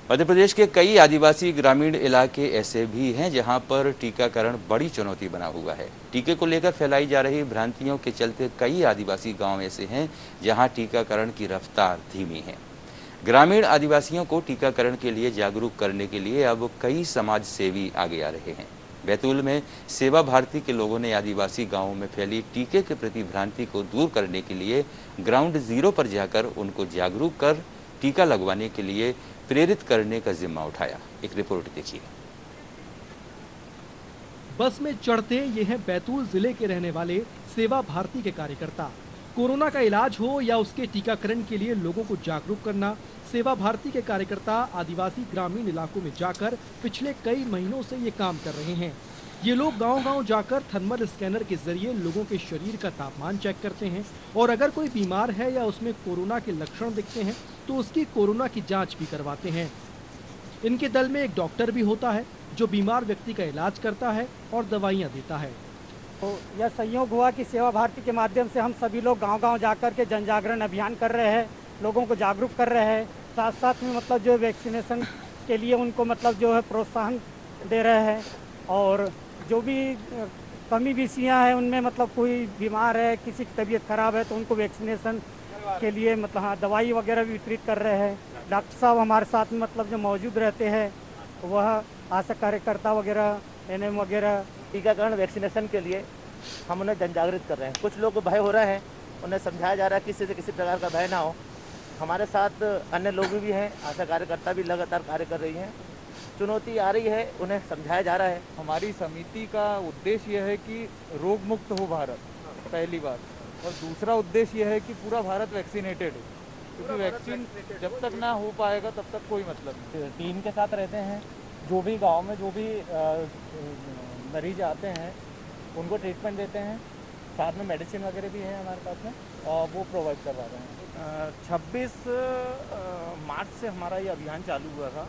मध्य प्रदेश के कई आदिवासी ग्रामीण इलाके ऐसे भी हैं जहां पर टीकाकरण बड़ी चुनौती बना हुआ है। टीके को लेकर फैलाई जा रही भ्रांतियों के चलते कई आदिवासी गांव ऐसे हैं जहां टीकाकरण की रफ्तार धीमी है। ग्रामीण आदिवासियों को टीकाकरण के लिए जागरूक करने के लिए अब कई समाज सेवी आगे आ रहे हैं। बैतूल में सेवा भारती के लोगों ने आदिवासी गांवों में फैली टीके के प्रति भ्रांति को दूर करने के लिए ग्राउंड जीरो पर जाकर उनको जागरूक कर टीका लगवाने के लिए प्रेरित करने का जिम्मा उठाया। एक रिपोर्ट देखिए। बस में चढ़ते ये हैं बैतूल जिले के रहने वाले सेवा भारती के कार्यकर्ता। कोरोना का इलाज हो या उसके टीकाकरण के लिए लोगों को जागरूक करना, सेवा भारती के कार्यकर्ता आदिवासी ग्रामीण इलाकों में जाकर पिछले कई महीनों से ये काम कर रहे हैं। ये लोग गांव-गांव जाकर थर्मल स्कैनर के जरिए लोगों के शरीर का तापमान चेक करते हैं और अगर कोई बीमार है या उसमें कोरोना के लक्षण दिखते हैं तो उसकी कोरोना की जांच भी करवाते हैं। इनके दल में एक डॉक्टर भी होता है जो बीमार व्यक्ति का इलाज करता है और दवाइयाँ देता है। तो यह संयोग हुआ कि सेवा भारती के माध्यम से हम सभी लोग गांव-गांव जाकर के जन जागरण अभियान कर रहे हैं, लोगों को जागरूक कर रहे हैं, साथ साथ में मतलब जो वैक्सीनेशन के लिए उनको मतलब जो है प्रोत्साहन दे रहे हैं और जो भी कमी विषयाँ हैं उनमें मतलब कोई बीमार है, किसी की तबीयत खराब है तो उनको वैक्सीनेशन के लिए मतलब हाँ दवाई वगैरह भी वितरित कर रहे हैं। डॉक्टर साहब हमारे साथ में मतलब जो मौजूद रहते हैं वह आशा कार्यकर्ता वगैरह एनएम वगैरह टीकाकरण वैक्सीनेशन के लिए हम उन्हें जन जागृत कर रहे हैं। कुछ लोग को भय हो रहा है, उन्हें समझाया जा रहा है किसी से किसी प्रकार का भय ना हो। हमारे साथ अन्य लोग भी हैं, आशा कार्यकर्ता भी लगातार कार्य कर रही हैं। चुनौती आ रही है, उन्हें समझाया जा रहा है। हमारी समिति का उद्देश्य यह है कि रोग मुक्त हो भारत, पहली बात, और दूसरा उद्देश्य यह है कि पूरा भारत वैक्सीनेटेड हो, क्योंकि वैक्सीन जब तक ना हो पाएगा तब तक कोई मतलब नहीं। टीम के साथ रहते हैं, जो भी गांव में जो भी मरीज आते हैं उनको ट्रीटमेंट देते हैं, साथ में मेडिसिन वगैरह भी है हमारे पास में और वो प्रोवाइड करवा रहे हैं। 26 मार्च से हमारा ये अभियान चालू हुआ था।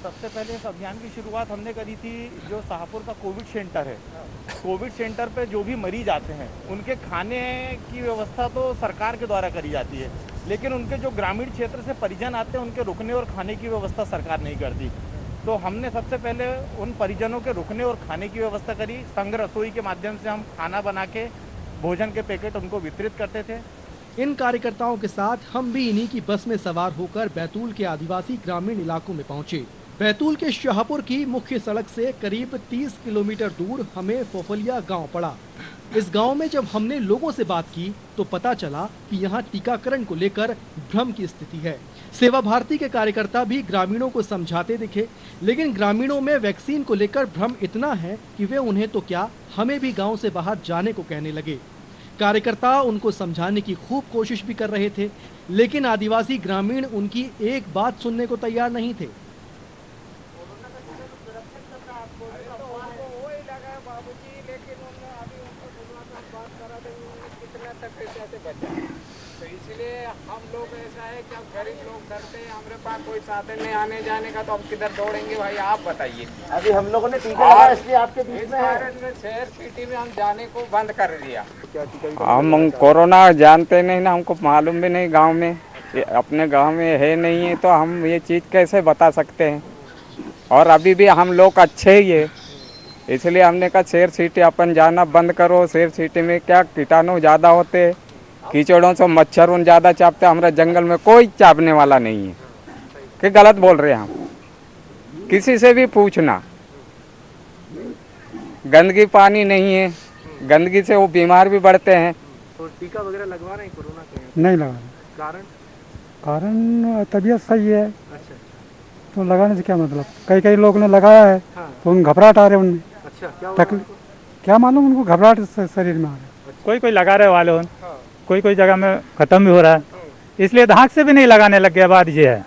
सबसे पहले इस अभियान की शुरुआत हमने करी थी जो शाहपुर का कोविड सेंटर है। कोविड सेंटर पे जो भी मरीज आते हैं उनके खाने की व्यवस्था तो सरकार के द्वारा करी जाती है, लेकिन उनके जो ग्रामीण क्षेत्र से परिजन आते हैं उनके रुकने और खाने की व्यवस्था सरकार नहीं करती। तो हमने सबसे पहले उन परिजनों के रुकने और खाने की व्यवस्था करी। संघ रसोई के माध्यम से हम खाना बना के भोजन के पैकेट उनको वितरित करते थे। इन कार्यकर्ताओं के साथ हम भी इन्हीं की बस में सवार होकर बैतूल के आदिवासी ग्रामीण इलाकों में पहुंचे। बैतूल के शाहपुर की मुख्य सड़क से करीब 30 किलोमीटर दूर हमें फोफलिया गांव पड़ा। इस गांव में जब हमने लोगों से बात की तो पता चला कि यहां टीकाकरण को लेकर भ्रम की स्थिति है। सेवा भारती के कार्यकर्ता भी ग्रामीणों को समझाते दिखे, लेकिन ग्रामीणों में वैक्सीन को लेकर भ्रम इतना है कि वे उन्हें तो क्या, हमें भी गांव से बाहर जाने को कहने लगे। कार्यकर्ता उनको समझाने की खूब कोशिश भी कर रहे थे, लेकिन आदिवासी ग्रामीण उनकी एक बात सुनने को तैयार नहीं थे। तो इसलिए हम लोग ऐसा है कि हम गरीब लोग करते हैं, हमारे पास कोई साधन नहीं आने जाने का, तो हम किधर दौड़ेंगे भाई, आप बताइए। अभी हम लोगों ने टीका लगाया इसलिए आपके बीच में है। शहर सिटी में हम जाने को बंद कर दिया। हम कोरोना जानते नहीं ना, हमको मालूम भी नहीं, गांव में अपने गांव में है नहीं है तो हम ये चीज़ कैसे बता सकते हैं। और अभी भी हम लोग अच्छे ही है, इसलिए हमने कहा शहर सिटी अपन जाना बंद करो। शहर सिटी में क्या कीटाणु ज़्यादा होते, कीचड़ों से मच्छर उन ज़्यादा चापते, हमारे जंगल में कोई चापने वाला नहीं है। कि गलत बोल रहे हैं हम, किसी से भी पूछना। गंदगी पानी नहीं है, गंदगी से वो बीमार भी बढ़ते हैं। तो टीका वगैरह लगवा रहे हैं कोरोना के? नहीं लगा। कारण तबीयत सही है। अच्छा। तो लगाने से क्या मतलब, कई लोगों ने लगाया है। हाँ। तो उन घबराहट आ रहे उनमें। अच्छा, क्या मालूम उनको घबराहट शरीर में आ रहा है। कोई लगा रहे वाले उन, कोई जगह में खत्म भी हो रहा है, इसलिए धाक से भी नहीं लगाने लग गया। बात ये है,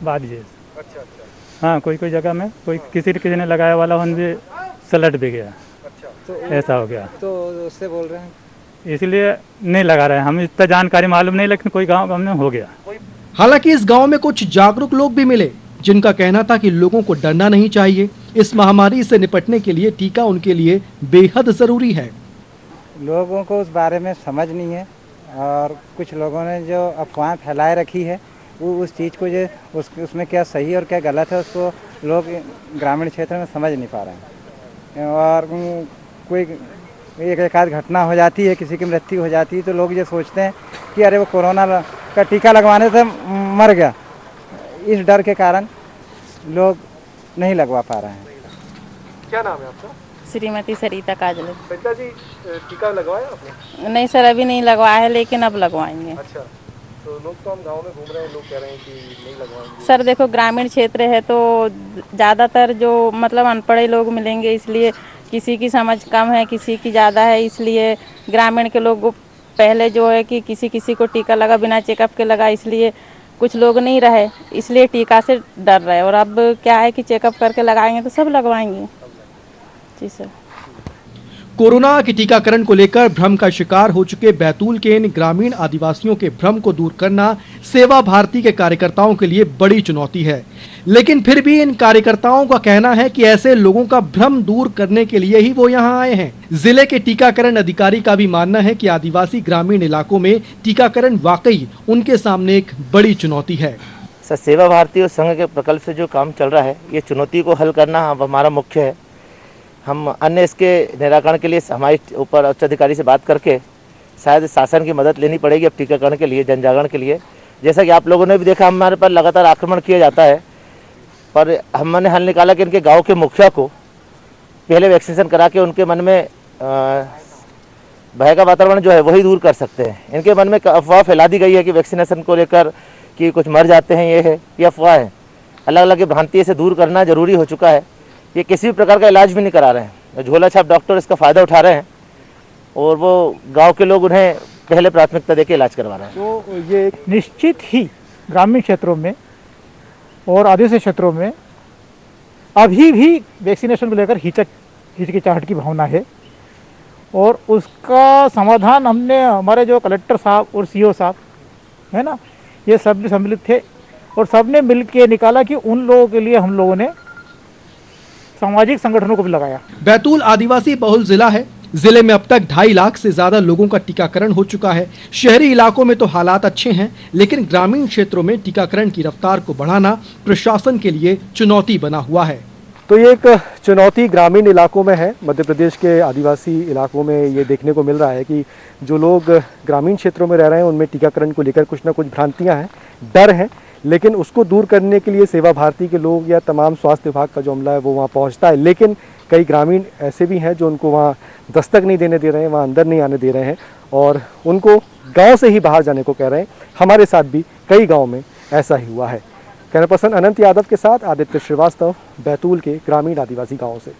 बात ये। अच्छा। हाँ, कोई जगह में कोई किसी ने लगाया वाला उन भी सलट भी गया। अच्छा। तो ऐसा हो गया, तो उससे बोल रहे हैं इसलिए नहीं लगा रहे। हम इतना जानकारी मालूम नहीं, लेकिन कोई गाँव में हो गया। हालांकि इस गांव में कुछ जागरूक लोग भी मिले जिनका कहना था कि लोगों को डरना नहीं चाहिए। इस महामारी से निपटने के लिए टीका उनके लिए बेहद जरूरी है। लोगों को उस बारे में समझ नहीं है और कुछ लोगों ने जो अफवाह फैलाए रखी है वो उस चीज़ को जो उसमें क्या सही और क्या गलत है उसको लोग ग्रामीण क्षेत्र में समझ नहीं पा रहे हैं। और कोई एक आध घटना हो जाती है, किसी की मृत्यु हो जाती है तो लोग ये सोचते हैं कि अरे वो कोरोना का टीका लगवाने से मर गया। इस डर के कारण लोग नहीं लगवा पा रहे हैं। क्या नाम है आपका? श्रीमती सरिता काजल। सरिता जी, टीका लगवाया आपने? नहीं सर, अभी नहीं लगवाया है, लेकिन अब लगवाएंगे। अच्छा, तो लोग तो हम गांव में घूम रहे हैं, लोग कह रहे हैं कि नहीं लगवाएंगे। सर देखो, ग्रामीण क्षेत्र है तो ज़्यादातर जो मतलब अनपढ़े लोग मिलेंगे, इसलिए किसी की समझ कम है, किसी की ज़्यादा है, इसलिए ग्रामीण के लोग पहले जो है कि किसी को टीका लगा बिना चेकअप के लगा, इसलिए कुछ लोग नहीं रहे, इसलिए टीका से डर रहे। और अब क्या है कि चेकअप करके लगाएंगे तो सब लगवाएंगे। जी सर। कोरोना के टीकाकरण को लेकर भ्रम का शिकार हो चुके बैतूल के इन ग्रामीण आदिवासियों के भ्रम को दूर करना सेवा भारती के कार्यकर्ताओं के लिए बड़ी चुनौती है। लेकिन फिर भी इन कार्यकर्ताओं का कहना है कि ऐसे लोगों का भ्रम दूर करने के लिए ही वो यहाँ आए हैं। जिले के टीकाकरण अधिकारी का भी मानना है कि आदिवासी ग्रामीण इलाकों में टीकाकरण वाकई उनके सामने एक बड़ी चुनौती है। सर, सेवा भारती और संघ के प्रकल्प से जो काम चल रहा है, ये चुनौती को हल करना हमारा मुख्य है। हम अन्य इसके निराकरण के लिए हमारे ऊपर उच्च अधिकारी से बात करके शायद शासन की मदद लेनी पड़ेगी अब टीकाकरण के लिए, जन जागरण के लिए। जैसा कि आप लोगों ने भी देखा, हमारे पर लगातार आक्रमण किया जाता है, पर हमने हल निकाला कि इनके गांव के मुखिया को पहले वैक्सीनेशन करा के उनके मन में भय का वातावरण जो है वही दूर कर सकते हैं। इनके मन में अफवाह फैला दी गई है कि वैक्सीनेशन को लेकर कि कुछ मर जाते हैं, ये अफवाह है। अलग अलग भ्रांति से दूर करना जरूरी हो चुका है। ये किसी भी प्रकार का इलाज भी नहीं करा रहे हैं, झोला छाप डॉक्टर इसका फ़ायदा उठा रहे हैं और वो गांव के लोग उन्हें पहले प्राथमिकता देके इलाज करवा रहे हैं। तो ये निश्चित ही ग्रामीण क्षेत्रों में और आदिवासी क्षेत्रों में अभी भी वैक्सीनेशन को लेकर हिचकिचाहट की भावना है और उसका समाधान हमने हमारे जो कलेक्टर साहब और सीओ साहब है ना, ये सब भी सम्मिलित थे और सब ने मिल के निकाला कि उन लोगों के लिए हम लोगों ने सामाजिक संगठनों को भी लगाया। बैतूल आदिवासी बहुल जिला है। जिले में अब तक 2.5 लाख से ज्यादा लोगों का टीकाकरण हो चुका है। शहरी इलाकों में तो हालात अच्छे हैं, लेकिन ग्रामीण क्षेत्रों में टीकाकरण की रफ्तार को बढ़ाना प्रशासन के लिए चुनौती बना हुआ है। तो ये एक चुनौती ग्रामीण इलाकों में है। मध्य प्रदेश के आदिवासी इलाकों में ये देखने को मिल रहा है कि जो लोग ग्रामीण क्षेत्रों में रह रहे हैं उनमें टीकाकरण को लेकर कुछ ना कुछ भ्रांतियाँ हैं, डर है, लेकिन उसको दूर करने के लिए सेवा भारती के लोग या तमाम स्वास्थ्य विभाग का जो अमला है वो वहाँ पहुँचता है। लेकिन कई ग्रामीण ऐसे भी हैं जो उनको वहाँ दस्तक नहीं देने दे रहे हैं, वहाँ अंदर नहीं आने दे रहे हैं और उनको गांव से ही बाहर जाने को कह रहे हैं। हमारे साथ भी कई गांव में ऐसा ही हुआ है। कैमरा पर्सन अनंत यादव के साथ आदित्य श्रीवास्तव, बैतूल के ग्रामीण आदिवासी गाँव से।